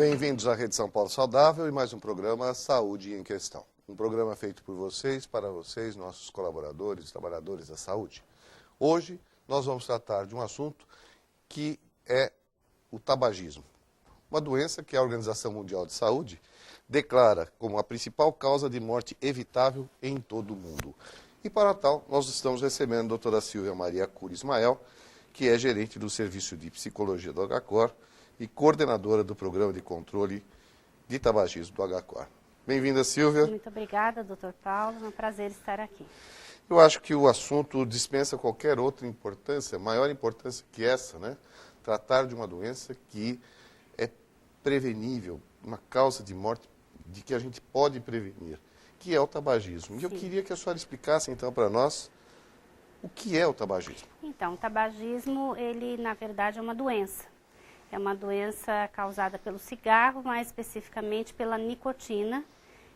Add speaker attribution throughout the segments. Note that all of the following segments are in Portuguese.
Speaker 1: Bem-vindos à Rede São Paulo Saudável e mais um programa Saúde em Questão. Um programa feito por vocês, para vocês, nossos colaboradores, trabalhadores da saúde. Hoje nós vamos tratar de um assunto que é o tabagismo. Uma doença que a Organização Mundial de Saúde declara como a principal causa de morte evitável em todo o mundo. E para tal, nós estamos recebendo a doutora Silvia Maria Cury Ismael, que é gerente do Serviço de Psicologia do HCOR e coordenadora do Programa de Controle de Tabagismo do HCOR. Bem-vinda, Silvia.
Speaker 2: Muito obrigada, doutor Paulo. É um prazer estar aqui.
Speaker 1: Eu acho que o assunto dispensa qualquer outra importância, maior importância que essa, né? Tratar de uma doença que é prevenível, uma causa de morte de que a gente pode prevenir, que é o tabagismo. E eu queria que a senhora explicasse, então, para nós o que é o tabagismo.
Speaker 2: Então, o tabagismo, ele, na verdade, é uma doença. É uma doença causada pelo cigarro, mais especificamente pela nicotina,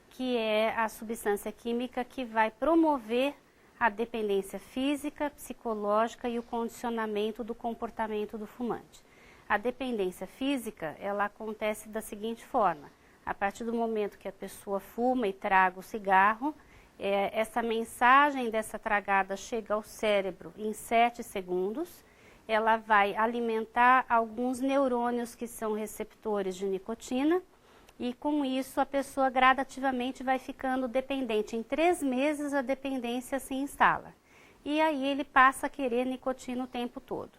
Speaker 2: que é a substância química que vai promover a dependência física, psicológica e o condicionamento do comportamento do fumante. A dependência física, ela acontece da seguinte forma: a partir do momento que a pessoa fuma e traga o cigarro, essa mensagem dessa tragada chega ao cérebro em 7 segundos, ela vai alimentar alguns neurônios que são receptores de nicotina e com isso a pessoa gradativamente vai ficando dependente. Em 3 meses a dependência se instala e aí ele passa a querer nicotina o tempo todo.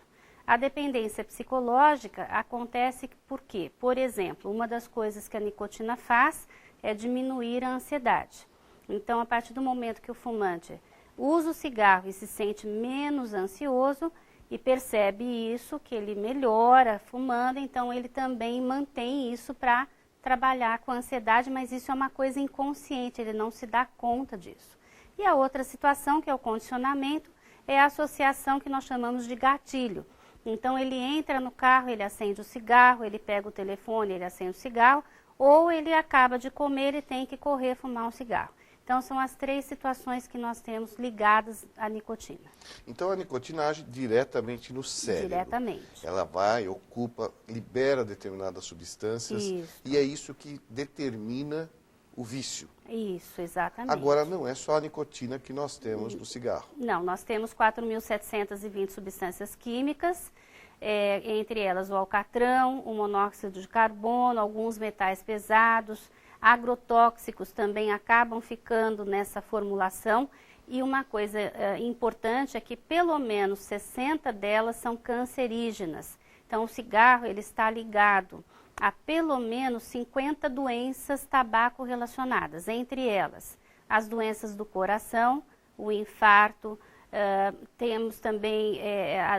Speaker 2: A dependência psicológica acontece por quê? Por exemplo, uma das coisas que a nicotina faz é diminuir a ansiedade. Então, a partir do momento que o fumante usa o cigarro e se sente menos ansioso e percebe isso, que ele melhora fumando, então ele também mantém isso para trabalhar com a ansiedade, mas isso é uma coisa inconsciente, ele não se dá conta disso. E a outra situação, que é o condicionamento, é a associação que nós chamamos de gatilho. Então ele entra no carro, ele acende o cigarro, ele pega o telefone, ele acende o cigarro, ou ele acaba de comer e tem que correr fumar um cigarro. Então são as 3 situações que nós temos ligadas à nicotina.
Speaker 1: Então a nicotina age diretamente no cérebro.
Speaker 2: Diretamente.
Speaker 1: Ela vai, ocupa, libera determinadas substâncias.
Speaker 2: Isso.
Speaker 1: E é isso que determina o vício.
Speaker 2: Isso, exatamente.
Speaker 1: Agora, não é só a nicotina que nós temos no cigarro.
Speaker 2: Não, nós temos 4.720 substâncias químicas, entre elas o alcatrão, o monóxido de carbono, alguns metais pesados, agrotóxicos também acabam ficando nessa formulação. E uma coisa importante é que pelo menos 60 delas são cancerígenas. Então o cigarro ele está ligado a pelo menos 50 doenças tabaco relacionadas, entre elas as doenças do coração, o infarto, temos também,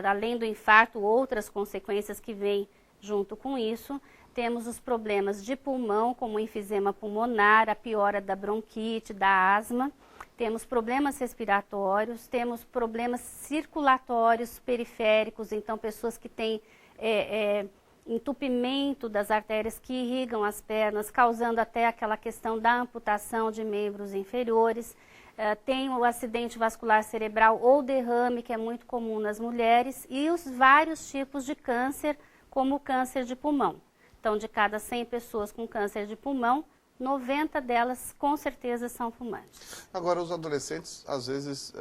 Speaker 2: além do infarto, outras consequências que vêm junto com isso. Temos os problemas de pulmão, como o enfisema pulmonar, a piora da bronquite, da asma. Temos problemas respiratórios, temos problemas circulatórios periféricos, então pessoas que têm entupimento das artérias que irrigam as pernas, causando até aquela questão da amputação de membros inferiores. Tem o acidente vascular cerebral ou derrame, que é muito comum nas mulheres, e os vários tipos de câncer, como o câncer de pulmão. Então, de cada 100 pessoas com câncer de pulmão, 90 delas com certeza são fumantes.
Speaker 1: Agora, os adolescentes, às vezes,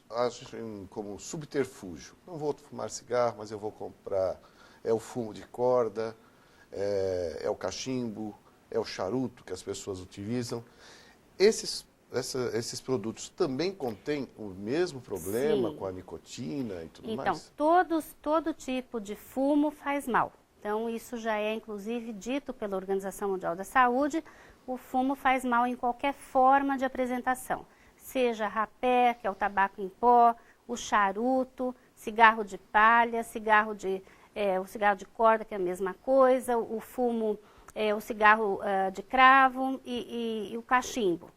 Speaker 1: agem como subterfúgio. Não vou fumar cigarro, mas eu vou comprar. É o fumo de corda, é o cachimbo, é o charuto que as pessoas utilizam. Esses produtos também contêm o mesmo problema com a nicotina e tudo mais?
Speaker 2: Então, todo tipo de fumo faz mal. Então, isso já é, inclusive, dito pela Organização Mundial da Saúde, o fumo faz mal em qualquer forma de apresentação, seja rapé, que é o tabaco em pó, o charuto, cigarro de palha, o cigarro de corda, que é a mesma coisa, o fumo, o cigarro de cravo e o cachimbo.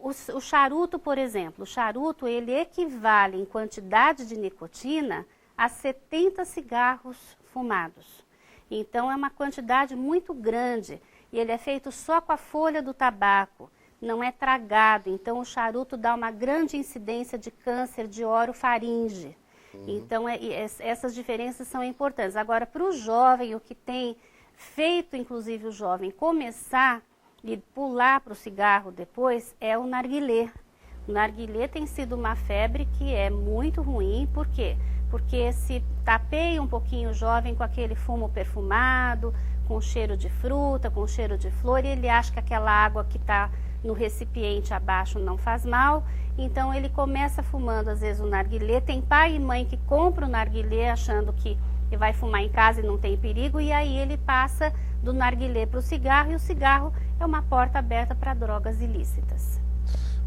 Speaker 2: O charuto, por exemplo, o charuto ele equivale em quantidade de nicotina a 70 cigarros fumados. Então é uma quantidade muito grande e ele é feito só com a folha do tabaco, não é tragado. Então o charuto dá uma grande incidência de câncer de orofaringe. Então essas diferenças são importantes. Agora, para o jovem, o que tem feito inclusive o jovem começar e pular para o cigarro depois, é o narguilé. O narguilé tem sido uma febre que é muito ruim, por quê? Porque se tapeia um pouquinho o jovem com aquele fumo perfumado, com cheiro de fruta, com cheiro de flor, e ele acha que aquela água que está no recipiente abaixo não faz mal, então ele começa fumando às vezes o narguilé. Tem pai e mãe que compram o narguilé achando que vai fumar em casa e não tem perigo, e aí ele passa do narguilé para o cigarro, e o cigarro é uma porta aberta para drogas ilícitas.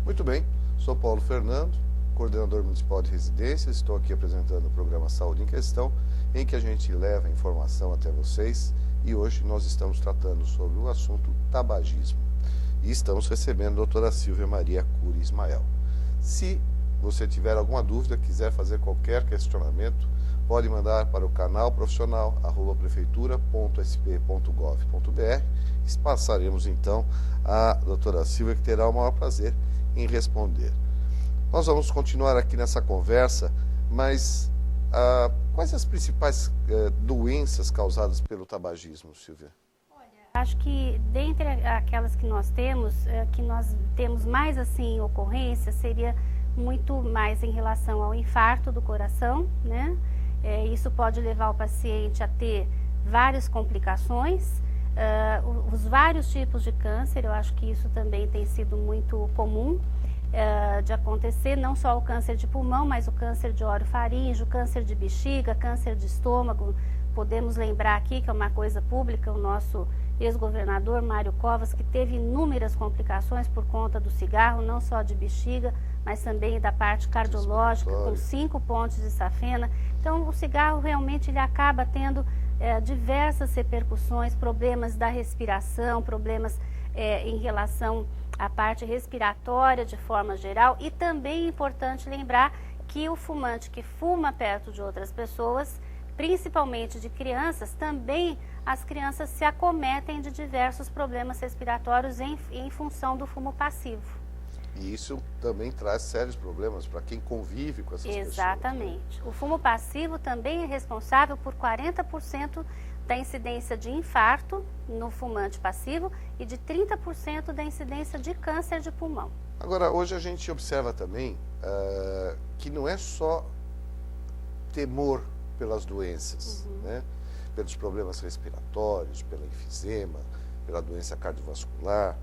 Speaker 1: Muito bem, sou Paulo Fernando, coordenador municipal de residências, estou aqui apresentando o programa Saúde em Questão, em que a gente leva informação até vocês, e hoje nós estamos tratando sobre o assunto tabagismo. E estamos recebendo a doutora Silvia Maria Cury Ismael. Se você tiver alguma dúvida, quiser fazer qualquer questionamento, pode mandar para o canal profissional @prefeitura.sp.gov.br. Passaremos então à doutora Silvia, que terá o maior prazer em responder. Nós vamos continuar aqui nessa conversa, mas quais as principais doenças causadas pelo tabagismo, Silvia?
Speaker 2: Acho que dentre aquelas que nós temos mais assim ocorrência, seria muito mais em relação ao infarto do coração, né? Isso pode levar o paciente a ter várias complicações, os vários tipos de câncer. Eu acho que isso também tem sido muito comum de acontecer, não só o câncer de pulmão, mas o câncer de orofaringe, o câncer de bexiga, câncer de estômago. Podemos lembrar aqui que é uma coisa pública, o nosso ex-governador Mário Covas, que teve inúmeras complicações por conta do cigarro, não só de bexiga, mas também da parte cardiológica, com 5 pontos de safena. Então, o cigarro realmente ele acaba tendo diversas repercussões, problemas da respiração, problemas em relação à parte respiratória de forma geral, e também é importante lembrar que o fumante que fuma perto de outras pessoas, principalmente de crianças, também as crianças se acometem de diversos problemas respiratórios em função do fumo passivo.
Speaker 1: E isso também traz sérios problemas para quem convive com essas pessoas.
Speaker 2: Exatamente. O fumo passivo também é responsável por 40% da incidência de infarto no fumante passivo e de 30% da incidência de câncer de pulmão.
Speaker 1: Agora, hoje a gente observa também que não é só temor pelas doenças, né? Pelos problemas respiratórios, pela enfisema, pela doença cardiovascular,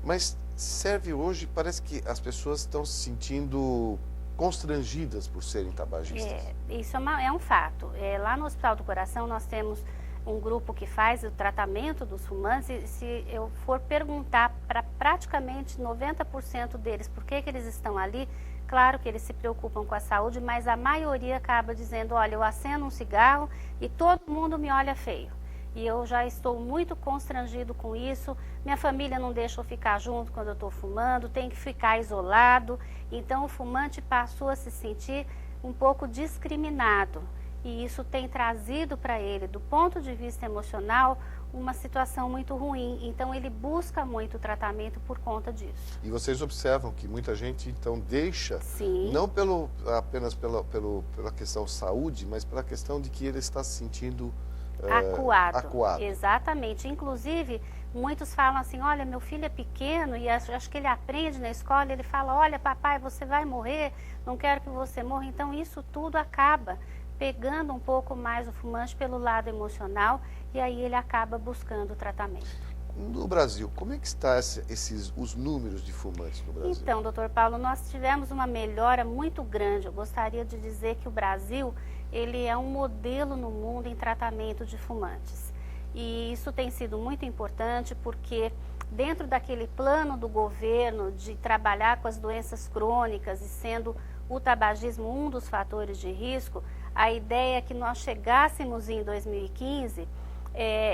Speaker 1: mas serve hoje, parece que as pessoas estão se sentindo constrangidas por serem tabagistas.
Speaker 2: Isso é um fato. Lá no Hospital do Coração nós temos um grupo que faz o tratamento dos fumantes, e se eu for perguntar para praticamente 90% deles por que eles estão ali, claro que eles se preocupam com a saúde, mas a maioria acaba dizendo, olha, eu acendo um cigarro e todo mundo me olha feio. E eu já estou muito constrangido com isso, minha família não deixa eu ficar junto quando eu estou fumando, tem que ficar isolado. Então o fumante passou a se sentir um pouco discriminado. E isso tem trazido para ele, do ponto de vista emocional, uma situação muito ruim. Então ele busca muito tratamento por conta disso.
Speaker 1: E vocês observam que muita gente então deixa,
Speaker 2: Sim.
Speaker 1: Não apenas pela questão saúde, mas pela questão de que ele está se sentindo acuado.
Speaker 2: Exatamente. Inclusive, muitos falam assim, olha, meu filho é pequeno e acho que ele aprende na escola, ele fala, olha, papai, você vai morrer, não quero que você morra. Então isso tudo acaba pegando um pouco mais o fumante pelo lado emocional, e aí ele acaba buscando tratamento.
Speaker 1: No Brasil, como é que está os números de fumantes no Brasil?
Speaker 2: Então, doutor Paulo, nós tivemos uma melhora muito grande. Eu gostaria de dizer que o Brasil, ele é um modelo no mundo em tratamento de fumantes. E isso tem sido muito importante porque dentro daquele plano do governo de trabalhar com as doenças crônicas e sendo o tabagismo um dos fatores de risco, a ideia é que nós chegássemos em 2015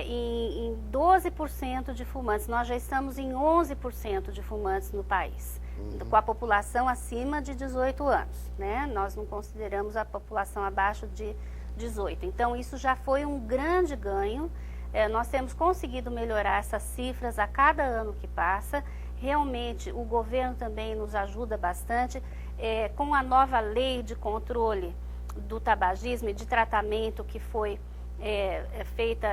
Speaker 2: em 12% de fumantes. Nós já estamos em 11% de fumantes no país, com a população acima de 18 anos, né? Nós não consideramos a população abaixo de 18. Então, isso já foi um grande ganho. Nós temos conseguido melhorar essas cifras a cada ano que passa. Realmente, o governo também nos ajuda bastante com a nova lei de controle do tabagismo e de tratamento que foi é feita,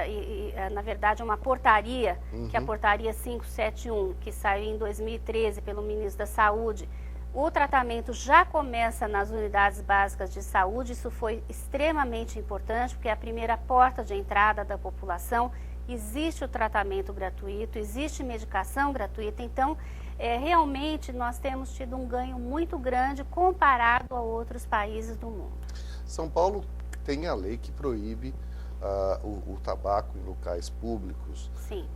Speaker 2: na verdade, uma portaria, que é a portaria 571, que saiu em 2013 pelo ministro da Saúde. O tratamento já começa nas unidades básicas de saúde, isso foi extremamente importante, porque é a primeira porta de entrada da população. Existe o tratamento gratuito, existe medicação gratuita, então realmente nós temos tido um ganho muito grande comparado a outros países do mundo.
Speaker 1: São Paulo tem a lei que proíbe o tabaco em locais públicos.
Speaker 2: Sim.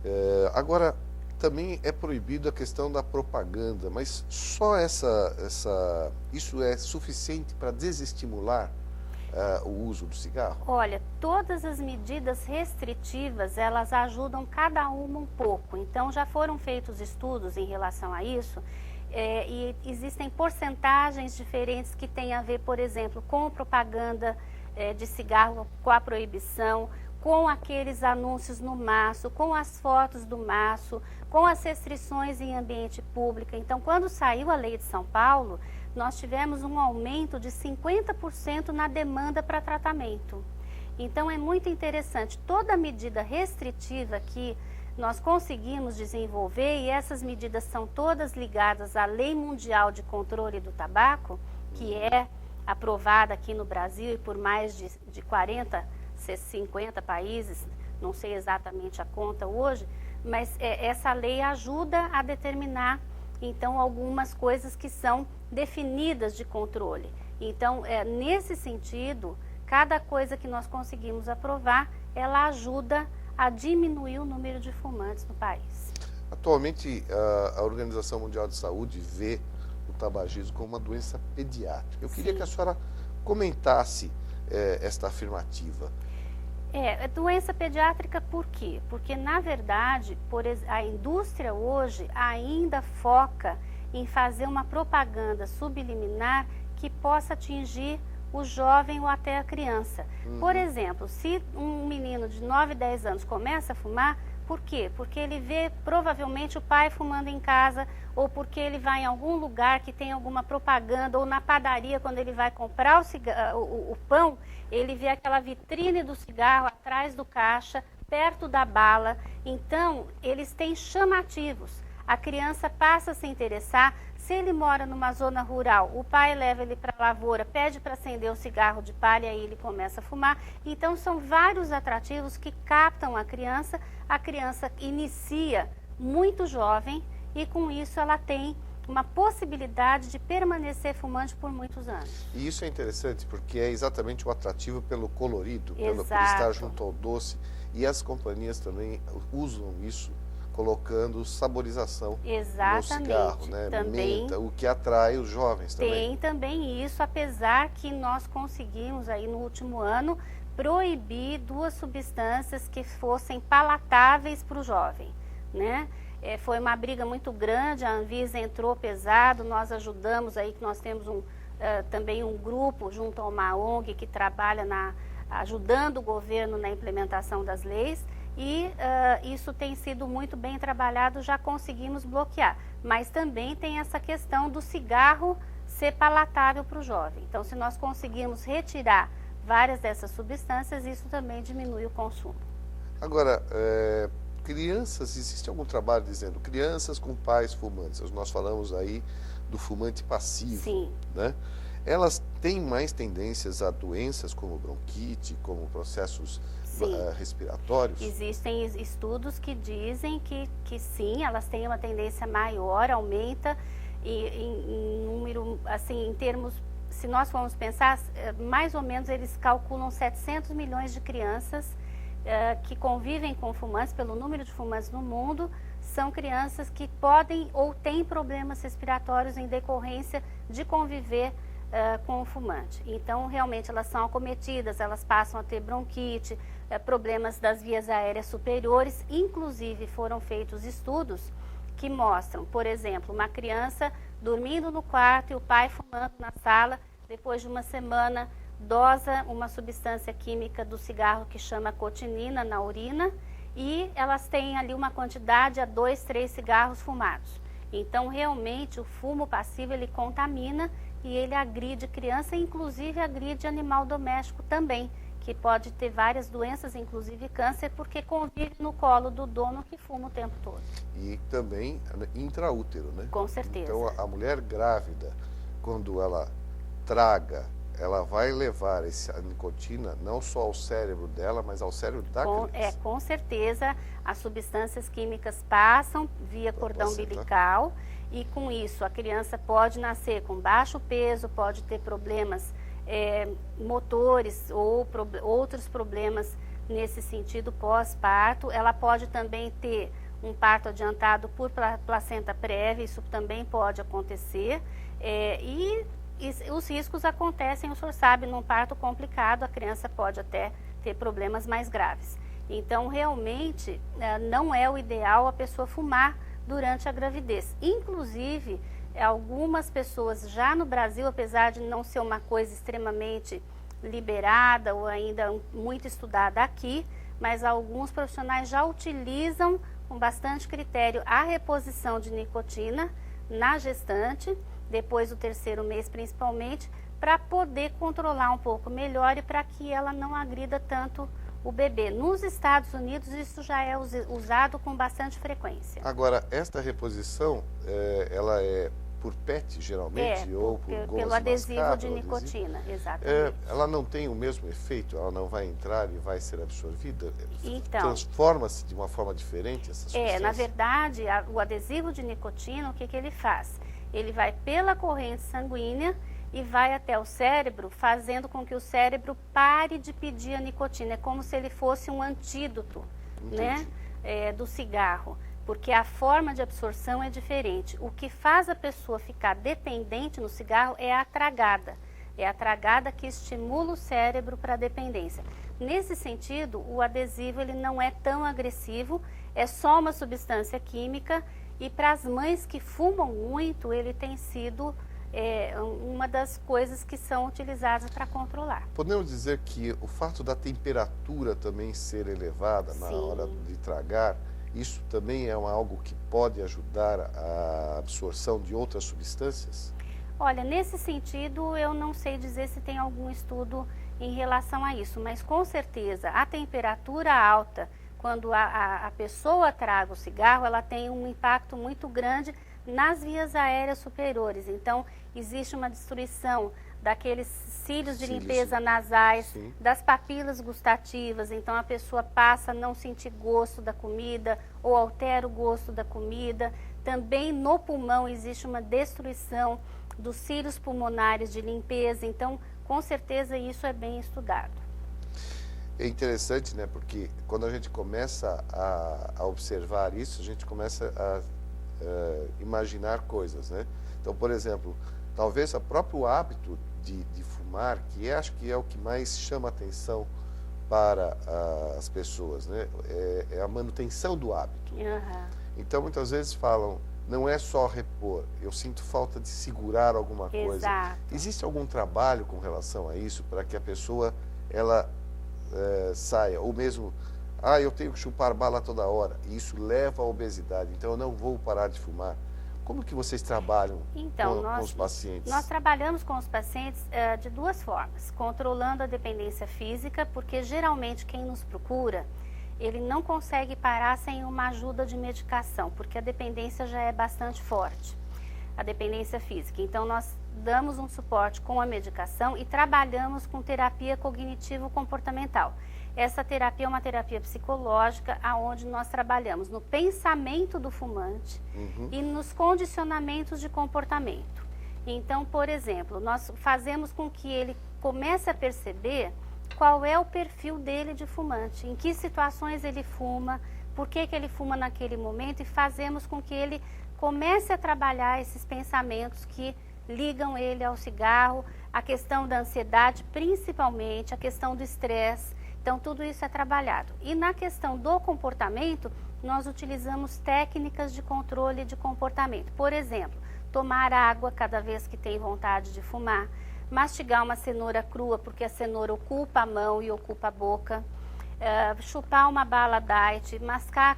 Speaker 1: Agora, também é proibido a questão da propaganda, mas só isso é suficiente para desestimular o uso do cigarro?
Speaker 2: Olha, todas as medidas restritivas, elas ajudam cada uma um pouco. Então, já foram feitos estudos em relação a isso, e existem porcentagens diferentes que têm a ver, por exemplo, com propaganda de cigarro, com a proibição, com aqueles anúncios no maço, com as fotos do maço, com as restrições em ambiente público. Então, quando saiu a lei de São Paulo, nós tivemos um aumento de 50% na demanda para tratamento. Então, é muito interessante. Toda medida restritiva que nós conseguimos desenvolver, e essas medidas são todas ligadas à Lei Mundial de Controle do Tabaco, que é aprovada aqui no Brasil e por mais de 40, 50 países, não sei exatamente a conta hoje, mas essa lei ajuda a determinar, então, algumas coisas que são definidas de controle. Então, nesse sentido, cada coisa que nós conseguimos aprovar, ela ajuda a diminuir o número de fumantes no país.
Speaker 1: Atualmente, a Organização Mundial de Saúde vê o tabagismo como uma doença pediátrica. Eu queria que a senhora comentasse esta afirmativa.
Speaker 2: Doença pediátrica por quê? Porque, na verdade, a indústria hoje ainda foca em fazer uma propaganda subliminar que possa atingir o jovem ou até a criança. Por exemplo, se um menino de 9, 10 anos começa a fumar, por quê? Porque ele vê provavelmente o pai fumando em casa, ou porque ele vai em algum lugar que tem alguma propaganda, ou na padaria, quando ele vai comprar o pão, ele vê aquela vitrine do cigarro atrás do caixa, perto da bala. Então, eles têm chamativos. A criança passa a se interessar. Se ele mora numa zona rural, o pai leva ele para a lavoura, pede para acender o cigarro de palha e aí ele começa a fumar. Então, são vários atrativos que captam a criança inicia muito jovem e com isso ela tem uma possibilidade de permanecer fumante por muitos anos.
Speaker 1: E isso é interessante porque é exatamente o atrativo pelo colorido, por
Speaker 2: Exato.
Speaker 1: estar junto ao doce, e as companhias também usam isso, colocando saborização no cigarro, né?
Speaker 2: Também,
Speaker 1: menta, o que atrai os jovens também.
Speaker 2: Tem também isso, apesar que nós conseguimos aí no último ano proibir 2 substâncias que fossem palatáveis para o jovem, né? Foi uma briga muito grande, a Anvisa entrou pesado, nós ajudamos aí, que nós temos também um grupo junto a uma ONG que trabalha ajudando o governo na implementação das leis, e isso tem sido muito bem trabalhado, já conseguimos bloquear. Mas também tem essa questão do cigarro ser palatável para o jovem. Então, se nós conseguirmos retirar várias dessas substâncias, isso também diminui o consumo.
Speaker 1: Agora, crianças, existe algum trabalho dizendo crianças com pais fumantes? Nós falamos aí do fumante passivo.
Speaker 2: Sim.
Speaker 1: Né? Elas têm mais tendências a doenças como bronquite, como processos respiratórios?
Speaker 2: Existem estudos que dizem que sim, elas têm uma tendência maior, aumenta em número, assim, em termos, se nós formos pensar, mais ou menos eles calculam 700 milhões de crianças que convivem com fumantes, pelo número de fumantes no mundo, são crianças que podem ou têm problemas respiratórios em decorrência de conviver com o fumante. Então, realmente, elas são acometidas, elas passam a ter bronquite, problemas das vias aéreas superiores. Inclusive, foram feitos estudos que mostram, por exemplo, uma criança dormindo no quarto e o pai fumando na sala, depois de uma semana, dosa uma substância química do cigarro que chama cotinina na urina, e elas têm ali uma quantidade a 2, 3 cigarros fumados. Então, realmente, o fumo passivo, ele contamina e ele agride criança, inclusive agride animal doméstico também, que pode ter várias doenças, inclusive câncer, porque convive no colo do dono que fuma o tempo todo.
Speaker 1: E também intraútero, né?
Speaker 2: Com certeza.
Speaker 1: Então a mulher grávida, quando ela traga, ela vai levar a nicotina não só ao cérebro dela, mas ao cérebro da criança.
Speaker 2: Com certeza, as substâncias químicas passam via cordão umbilical e com isso a criança pode nascer com baixo peso, pode ter problemas motores ou outros problemas nesse sentido pós-parto. Ela pode também ter um parto adiantado por placenta prévia, isso também pode acontecer. E os riscos acontecem, o senhor sabe, num parto complicado, a criança pode até ter problemas mais graves. Então, realmente, não é o ideal a pessoa fumar durante a gravidez. Inclusive, algumas pessoas já no Brasil, apesar de não ser uma coisa extremamente liberada ou ainda muito estudada aqui, mas alguns profissionais já utilizam com bastante critério a reposição de nicotina na gestante, depois do 3º mês principalmente, para poder controlar um pouco melhor e para que ela não agrida tanto o bebê. Nos Estados Unidos isso já é usado com bastante frequência.
Speaker 1: Agora, esta reposição, ela é por PET geralmente ou por gosma
Speaker 2: pelo adesivo
Speaker 1: mascado,
Speaker 2: de nicotina, exatamente.
Speaker 1: Ela não tem o mesmo efeito? Ela não vai entrar e vai ser absorvida?
Speaker 2: Então,
Speaker 1: transforma-se de uma forma diferente essa substância?
Speaker 2: Na verdade, o adesivo de nicotina, o que ele faz? Ele vai pela corrente sanguínea e vai até o cérebro, fazendo com que o cérebro pare de pedir a nicotina. É como se ele fosse um antídoto, né, do cigarro, porque a forma de absorção é diferente. O que faz a pessoa ficar dependente no cigarro é a tragada. É a tragada que estimula o cérebro para a dependência. Nesse sentido, o adesivo ele não é tão agressivo, é só uma substância química. E para as mães que fumam muito, ele tem sido uma das coisas que são utilizadas para controlar.
Speaker 1: Podemos dizer que o fato da temperatura também ser elevada na hora de tragar, isso também é algo que pode ajudar a absorção de outras substâncias?
Speaker 2: Olha, nesse sentido, eu não sei dizer se tem algum estudo em relação a isso, mas com certeza a temperatura alta, quando a pessoa traga o cigarro, ela tem um impacto muito grande nas vias aéreas superiores. Então, existe uma destruição daqueles cílios de limpeza nasais, das papilas gustativas. Então, a pessoa passa a não sentir gosto da comida ou altera o gosto da comida. Também no pulmão existe uma destruição dos cílios pulmonares de limpeza. Então, com certeza, isso é bem estudado.
Speaker 1: É interessante, né? Porque quando a gente começa a observar isso, a gente começa a imaginar coisas, né? Então, por exemplo, talvez o próprio hábito de fumar, que acho que é o que mais chama atenção para as pessoas, né? É a manutenção do hábito. Então, muitas vezes falam, não é só repor, eu sinto falta de segurar alguma coisa. Existe algum trabalho com relação a isso, para que a pessoa, ela saia, ou mesmo, eu tenho que chupar bala toda hora, e isso leva à obesidade, então eu não vou parar de fumar. Como que vocês trabalham com os pacientes?
Speaker 2: Nós trabalhamos com os pacientes de duas formas, controlando a dependência física, porque geralmente quem nos procura, ele não consegue parar sem uma ajuda de medicação, porque a dependência já é bastante forte, a dependência física. Então, nós damos um suporte com a medicação e trabalhamos com terapia cognitivo-comportamental. Essa terapia é uma terapia psicológica, onde nós trabalhamos no pensamento do fumante e nos condicionamentos de comportamento. Então, por exemplo, nós fazemos com que ele comece a perceber qual é o perfil dele de fumante, em que situações ele fuma, por que ele fuma naquele momento, e fazemos com que ele comece a trabalhar esses pensamentos que ligam ele ao cigarro, a questão da ansiedade, principalmente, a questão do estresse. Então, tudo isso é trabalhado. E na questão do comportamento, nós utilizamos técnicas de controle de comportamento. Por exemplo, tomar água cada vez que tem vontade de fumar, mastigar uma cenoura crua, porque a cenoura ocupa a mão e ocupa a boca, chupar uma bala diet, mascar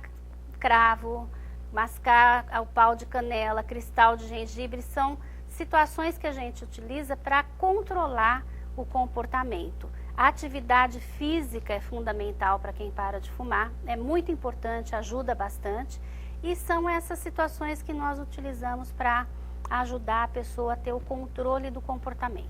Speaker 2: cravo, mascar o pau de canela, cristal de gengibre, são situações que a gente utiliza para controlar o comportamento. A atividade física é fundamental para quem para de fumar, é muito importante, ajuda bastante, e são essas situações que nós utilizamos para ajudar a pessoa a ter o controle do comportamento.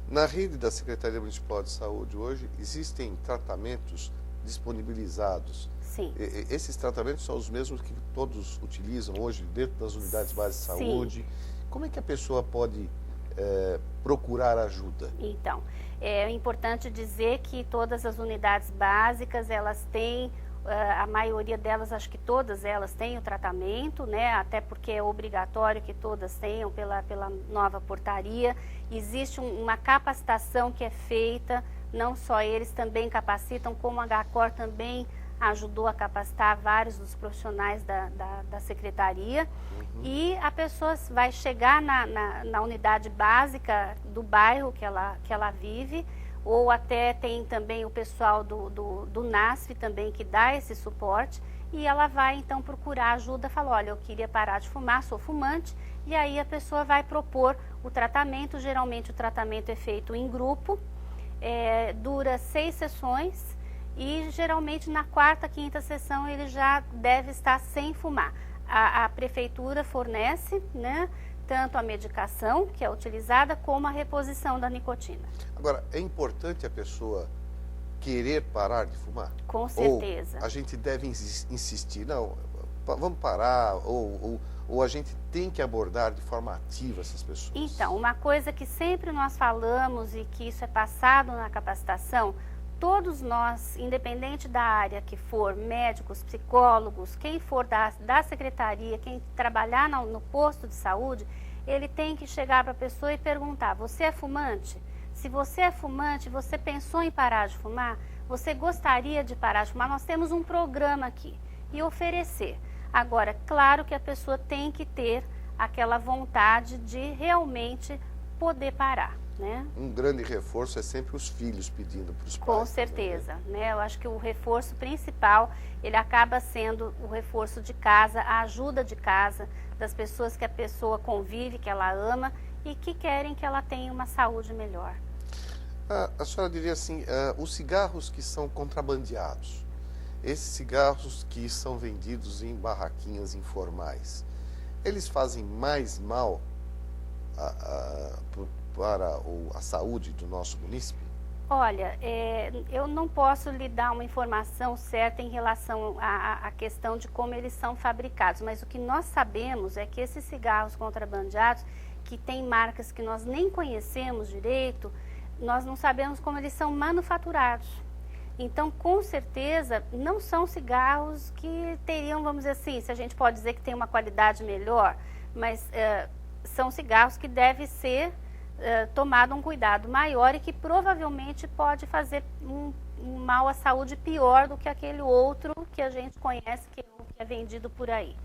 Speaker 1: Na rede da Secretaria Municipal de Saúde hoje, existem tratamentos disponibilizados.
Speaker 2: Sim.
Speaker 1: Esses tratamentos são os mesmos que todos utilizam hoje dentro das unidades básicas de saúde.
Speaker 2: Sim.
Speaker 1: Como é que a pessoa pode procurar ajuda?
Speaker 2: Então, é importante dizer que todas as unidades básicas, elas têm, a maioria delas, acho que todas elas têm o tratamento, né? Até porque é obrigatório que todas tenham pela nova portaria. Existe uma capacitação que é feita, não só eles também capacitam, como a HCOR também ajudou a capacitar vários dos profissionais da secretaria. E a pessoa vai chegar na unidade básica do bairro que ela vive, ou até tem também o pessoal do NASF também que dá esse suporte, e ela vai então procurar ajuda, fala, olha, eu queria parar de fumar, sou fumante, e aí a pessoa vai propor o tratamento. Geralmente o tratamento é feito em grupo, dura 6 sessões, e geralmente na 4ª, 5ª sessão ele já deve estar sem fumar. A prefeitura fornece, né, tanto a medicação que é utilizada, como a reposição da nicotina.
Speaker 1: Agora, é importante a pessoa querer parar de fumar?
Speaker 2: Com certeza.
Speaker 1: Ou a gente deve insistir, não, vamos parar, ou a gente tem que abordar de forma ativa essas pessoas? Então,
Speaker 2: uma coisa que sempre nós falamos e que isso é passado na capacitação, todos nós, independente da área que for, médicos, psicólogos, quem for da secretaria, quem trabalhar no posto de saúde, ele tem que chegar para a pessoa e perguntar, você é fumante? Se você é fumante, você pensou em parar de fumar? Você gostaria de parar de fumar? Nós temos um programa aqui e oferecer. Agora, claro que a pessoa tem que ter aquela vontade de realmente poder parar, né? Um
Speaker 1: grande reforço é sempre os filhos pedindo para os pais.
Speaker 2: Com certeza, né? Eu acho que o reforço principal, ele acaba sendo o reforço de casa, a ajuda de casa, das pessoas que a pessoa convive, que ela ama e que querem que ela tenha uma saúde melhor.
Speaker 1: A senhora diria assim, os cigarros que são contrabandeados, esses cigarros que são vendidos em barraquinhas informais, eles fazem mais mal para a saúde do nosso município?
Speaker 2: Olha, eu não posso lhe dar uma informação certa em relação à questão de como eles são fabricados, mas o que nós sabemos é que esses cigarros contrabandeados, que tem marcas que nós nem conhecemos direito, nós não sabemos como eles são manufaturados. Então, com certeza, não são cigarros que teriam, vamos dizer assim, se a gente pode dizer que tem uma qualidade melhor, mas são cigarros que devem ser tomado um cuidado maior e que provavelmente pode fazer um mal à saúde pior do que aquele outro que a gente conhece, que é vendido por aí.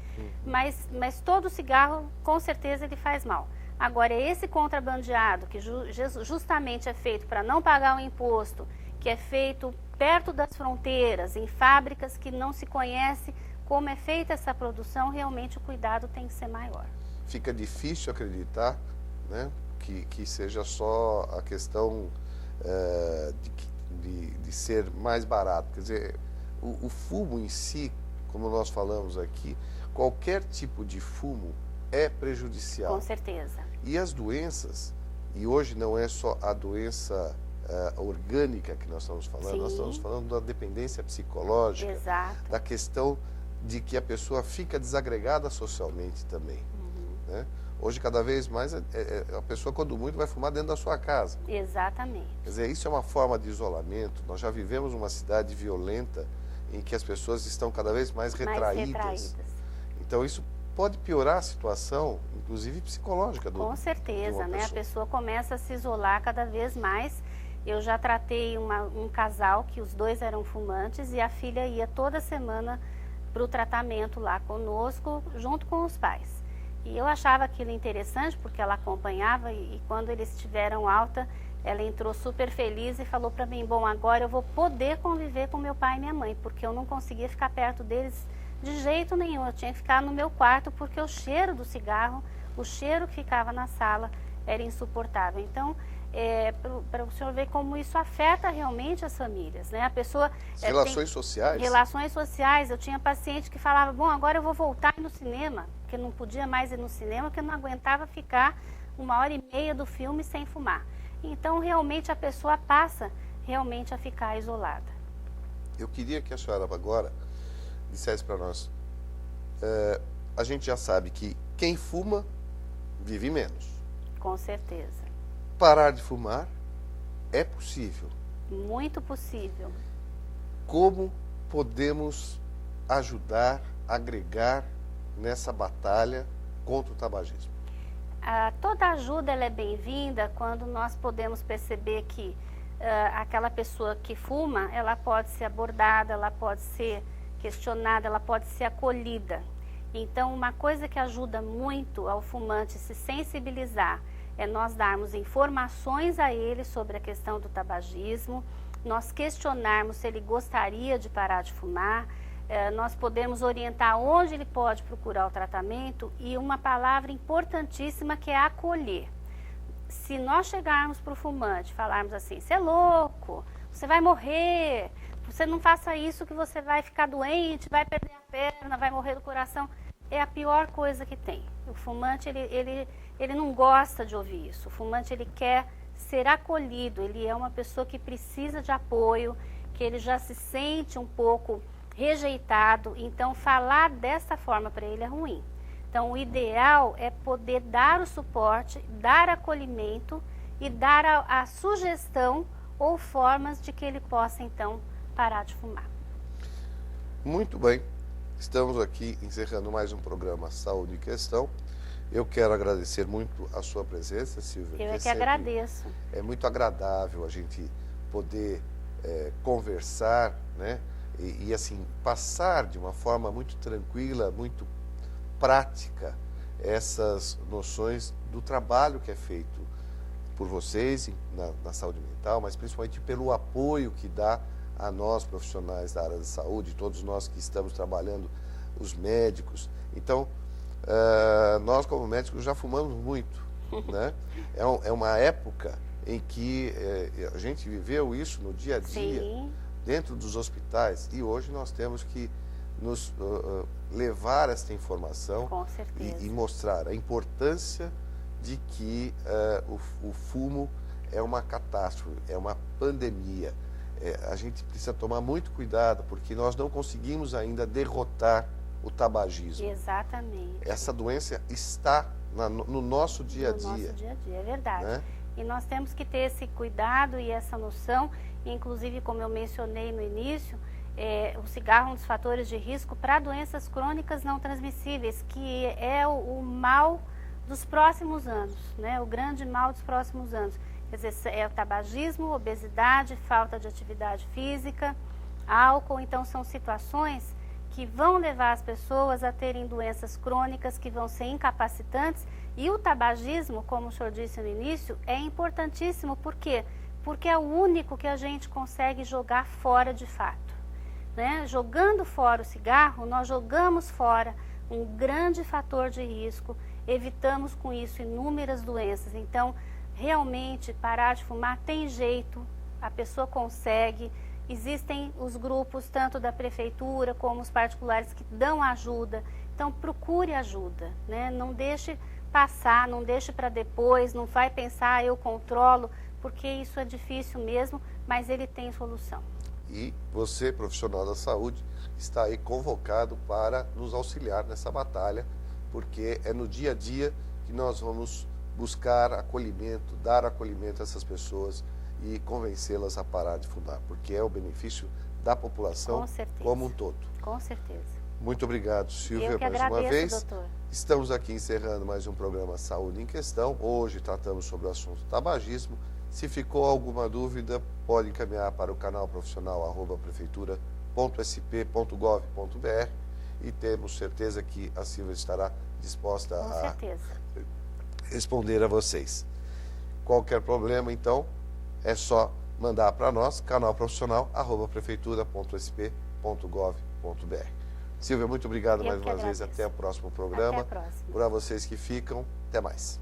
Speaker 2: Mas todo cigarro, com certeza, ele faz mal. Agora, esse contrabandeado, que justamente é feito para não pagar o imposto, que é feito perto das fronteiras, em fábricas que não se conhece como é feita essa produção, realmente o cuidado tem que ser maior.
Speaker 1: Fica difícil acreditar, né, que seja só a questão de ser mais barato. Quer dizer, o fumo em si, como nós falamos aqui, qualquer tipo de fumo é prejudicial.
Speaker 2: Com certeza.
Speaker 1: E as doenças, e hoje não é só a doença orgânica que nós estamos falando,
Speaker 2: Sim.
Speaker 1: Nós estamos falando da dependência psicológica,
Speaker 2: Exato.
Speaker 1: Da questão de que a pessoa fica desagregada socialmente também. Né? Hoje, cada vez mais, a pessoa, quando muito, vai fumar dentro da sua casa.
Speaker 2: Exatamente.
Speaker 1: Quer dizer, isso é uma forma de isolamento. Nós já vivemos uma cidade violenta em que as pessoas estão cada vez mais retraídas. Então, isso pode piorar a situação, inclusive psicológica do.
Speaker 2: Com certeza, né? A pessoa começa a se isolar cada vez mais. Eu já tratei um casal que os dois eram fumantes e a filha ia toda semana para o tratamento lá conosco, junto com os pais. E eu achava aquilo interessante porque ela acompanhava e quando eles tiveram alta, ela entrou super feliz e falou para mim, bom, agora eu vou poder conviver com meu pai e minha mãe, porque eu não conseguia ficar perto deles de jeito nenhum. Eu tinha que ficar no meu quarto porque o cheiro do cigarro, o cheiro que ficava na sala era insuportável. Então, para o senhor ver como isso afeta realmente as famílias, né? A pessoa...
Speaker 1: As relações sociais?
Speaker 2: Relações sociais. Eu tinha paciente que falava, bom, agora eu vou voltar no cinema, porque não podia mais ir no cinema, porque eu não aguentava ficar 1h30 do filme sem fumar. Então, realmente, a pessoa passa realmente a ficar isolada.
Speaker 1: Eu queria que a senhora agora dissesse para nós, a gente já sabe que quem fuma vive menos.
Speaker 2: Com certeza.
Speaker 1: Parar de fumar é possível.
Speaker 2: Muito possível.
Speaker 1: Como podemos ajudar, agregar nessa batalha contra o tabagismo?
Speaker 2: Toda ajuda ela é bem-vinda quando nós podemos perceber que aquela pessoa que fuma, ela pode ser abordada, ela pode ser questionada, ela pode ser acolhida. Então, uma coisa que ajuda muito ao fumante se sensibilizar é nós darmos informações a ele sobre a questão do tabagismo, nós questionarmos se ele gostaria de parar de fumar, nós podemos orientar onde ele pode procurar o tratamento e uma palavra importantíssima que é acolher. Se nós chegarmos para o fumante e falarmos assim, você é louco, você vai morrer, você não faça isso que você vai ficar doente, vai perder a perna, vai morrer do coração, é a pior coisa que tem. O fumante, ele não gosta de ouvir isso. O fumante, ele quer ser acolhido, ele é uma pessoa que precisa de apoio, que ele já se sente um pouco rejeitado, então falar dessa forma para ele é ruim. Então, o ideal é poder dar o suporte, dar acolhimento e dar a sugestão ou formas de que ele possa, então, parar de fumar.
Speaker 1: Muito bem. Estamos aqui encerrando mais um programa Saúde em Questão. Eu quero agradecer muito a sua presença, Silvia.
Speaker 2: Eu é que agradeço.
Speaker 1: É muito agradável a gente poder conversar, né? E assim, passar de uma forma muito tranquila, muito prática, essas noções do trabalho que é feito por vocês na saúde mental, mas principalmente pelo apoio que dá a nós, profissionais da área da saúde, todos nós que estamos trabalhando, os médicos. Então, nós como médicos já fumamos muito, né? É uma época em que a gente viveu isso no dia a dia,
Speaker 2: Sim.
Speaker 1: dentro dos hospitais, e hoje nós temos que nos levar esta informação
Speaker 2: Com certeza.
Speaker 1: e mostrar a importância de que o fumo é uma catástrofe, é uma pandemia. A gente precisa tomar muito cuidado, porque nós não conseguimos ainda derrotar o tabagismo.
Speaker 2: Exatamente.
Speaker 1: Essa doença está no nosso dia a dia.
Speaker 2: No nosso dia a dia, é verdade.
Speaker 1: Né?
Speaker 2: E nós temos que ter esse cuidado e essa noção, inclusive, como eu mencionei no início, o cigarro é um dos fatores de risco para doenças crônicas não transmissíveis, que é o mal dos próximos anos, né? O grande mal dos próximos anos. Quer dizer, é o tabagismo, obesidade, falta de atividade física, álcool. Então, são situações que vão levar as pessoas a terem doenças crônicas que vão ser incapacitantes. E o tabagismo, como o senhor disse no início, é importantíssimo. Por quê? Porque é o único que a gente consegue jogar fora de fato, né? Jogando fora o cigarro, nós jogamos fora um grande fator de risco, evitamos com isso inúmeras doenças. Então, realmente, parar de fumar tem jeito, a pessoa consegue. Existem os grupos, tanto da prefeitura como os particulares, que dão ajuda. Então, procure ajuda, né? Não deixe passar, não deixe para depois, não vai pensar, eu controlo, porque isso é difícil mesmo, mas ele tem solução.
Speaker 1: E você, profissional da saúde, está aí convocado para nos auxiliar nessa batalha, porque é no dia a dia que nós vamos buscar acolhimento, dar acolhimento a essas pessoas e convencê-las a parar de fumar, porque é o benefício da população como um todo.
Speaker 2: Com certeza.
Speaker 1: Muito obrigado, Silvia,
Speaker 2: Eu que
Speaker 1: mais uma vez.
Speaker 2: doutor.
Speaker 1: Estamos aqui encerrando mais um programa Saúde em Questão. Hoje tratamos sobre o assunto tabagismo. Se ficou alguma dúvida, pode encaminhar para o canal profissional @prefeitura.sp.gov.br e temos certeza que a Silvia estará disposta a responder a vocês. Qualquer problema, então, é só mandar para nós, canal profissional @prefeitura.sp.gov.br. Silvia, muito obrigado mais uma vez. Até o próximo programa.
Speaker 2: Até a próxima.
Speaker 1: Para vocês que ficam, até mais.